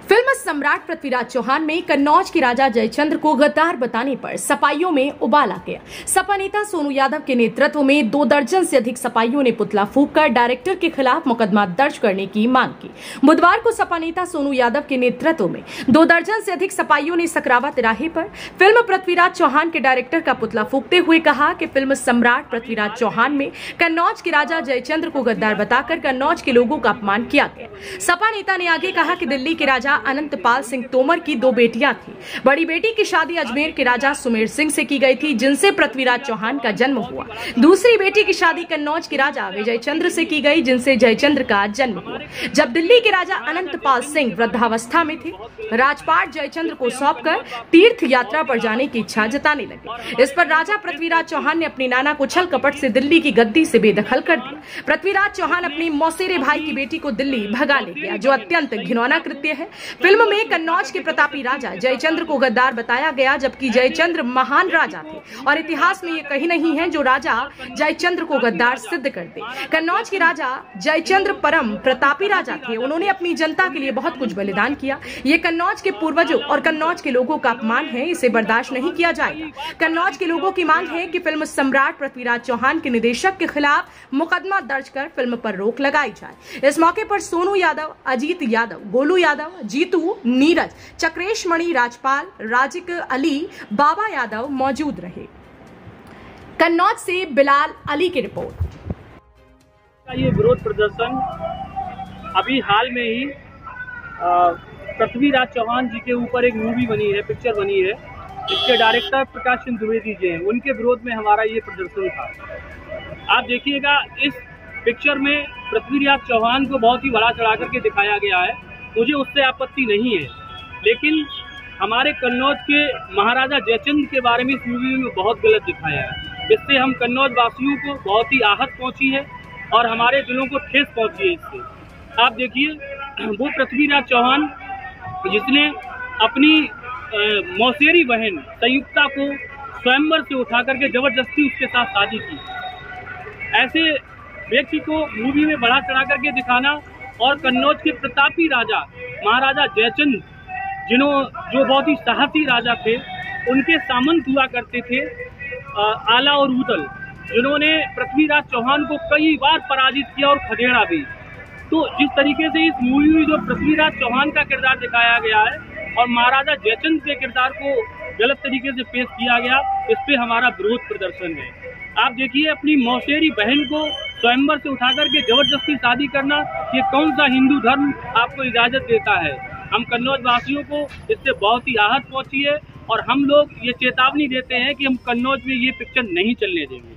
Film सम्राट पृथ्वीराज चौहान में कन्नौज के राजा जयचंद्र को गद्दार बताने पर सपाइयों में उबाल आ गया। सपा नेता सोनू यादव के नेतृत्व में 2 दर्जन से अधिक सपाइयों ने पुतला फूंककर डायरेक्टर के खिलाफ मुकदमा दर्ज करने की मांग की। बुधवार को सपा नेता सोनू यादव के नेतृत्व में 2 दर्जन से अधिक सपाइयों ने सकरावा तिराहे पर फिल्म पृथ्वीराज चौहान के डायरेक्टर का पुतला फूंकते हुए कहा कि फिल्म सम्राट पृथ्वीराज चौहान में कन्नौज के राजा जयचंद्र को गद्दार बताकर कन्नौज के लोगों का अपमान किया गया। सपा नेता ने आगे कहा कि दिल्ली के राजा अनंतपाल सिंह तोमर की 2 बेटियां थी। बड़ी बेटी की शादी अजमेर के राजा सुमेर सिंह से की गई थी, जिनसे पृथ्वीराज चौहान का जन्म हुआ। दूसरी बेटी की शादी कन्नौज के राजा विजय चंद्र से की गई, जिनसे जयचंद्र का जन्म हुआ। जब दिल्ली के राजा अनंतपाल सिंह वृद्धावस्था में थे, राजपाट जयचंद्र को सौंपकर तीर्थ यात्रा पर जाने की इच्छा जताने लगे। इस पर राजा पृथ्वीराज चौहान ने अपनी नाना को छल कपट से दिल्ली की गद्दी से बेदखल कर दिया। पृथ्वीराज चौहान अपनी मौसेरे भाई की बेटी को दिल्ली भगा ले गया, जो अत्यंत घिनौना कृत्य है। फिल्म में कन्नौज के प्रतापी राजा जयचंद्र को गद्दार बताया गया, जबकि जयचंद्र महान राजा थे और इतिहास में ये कहीं नहीं है जो राजा जयचंद्र को गद्दार सिद्ध कर दे। कन्नौज के राजा जयचंद्र परम प्रतापी राजा थे। उन्होंने अपनी जनता के लिए बहुत कुछ बलिदान किया। ये कन्नौज के पूर्वजों और कन्नौज के लोगों का अपमान है, इसे बर्दाश्त नहीं किया जाएगा। कन्नौज के लोगों की मांग है कि फिल्म सम्राट पृथ्वीराज चौहान के निदेशक के खिलाफ मुकदमा दर्ज कर फिल्म पर रोक लगाई जाए। इस मौके पर सोनू यादव, अजीत यादव, गोलू यादव, जीतू, नीरज, चक्रेश मणि, राजपाल, राजिक अली, बाबा यादव मौजूद रहे। कन्नौज से बिलाल अली की रिपोर्ट। ये विरोध प्रदर्शन अभी हाल में ही पृथ्वीराज चौहान जी के ऊपर एक मूवी बनी है, पिक्चर बनी है, इसके डायरेक्टर प्रकाश चंद्र द्विवेदी जी हैं। उनके विरोध में हमारा ये प्रदर्शन था। आप देखिएगा, इस पिक्चर में पृथ्वीराज चौहान को बहुत ही बड़ा चढ़ा करके दिखाया गया है। मुझे उससे आपत्ति नहीं है, लेकिन हमारे कन्नौज के महाराजा जयचंद्र के बारे में इस मूवी में बहुत गलत दिखाया है। इससे हम कन्नौज वासियों को बहुत ही आहत पहुंची है और हमारे दिलों को ठेस पहुंची है इससे। आप देखिए, वो पृथ्वीराज चौहान जिसने अपनी मौसेरी बहन संयुक्ता को स्वयंवर से उठा करके जबरदस्ती उसके साथ शादी की, ऐसे व्यक्ति को मूवी में बढ़ा चढ़ा करके दिखाना और कन्नौज के प्रतापी राजा महाराजा जयचंद्र जो बहुत ही साहसी राजा थे, उनके सामंत हुआ करते थे आला और ऊदल, जिन्होंने पृथ्वीराज चौहान को कई बार पराजित किया और खदेड़ा भी। तो जिस तरीके से इस मूवी में जो पृथ्वीराज चौहान का किरदार दिखाया गया है और महाराजा जयचंद्र के किरदार को गलत तरीके से पेश किया गया, इस पे हमारा विरोध प्रदर्शन है। आप देखिए, अपनी मौसेरी बहन को स्वयंवर से उठाकर के जबरदस्ती शादी करना, ये कौन सा हिंदू धर्म आपको इजाजत देता है? हम कन्नौज वासियों को इससे बहुत ही आहत पहुंची है और हम लोग ये चेतावनी देते हैं कि हम कन्नौज में ये पिक्चर नहीं चलने देंगे।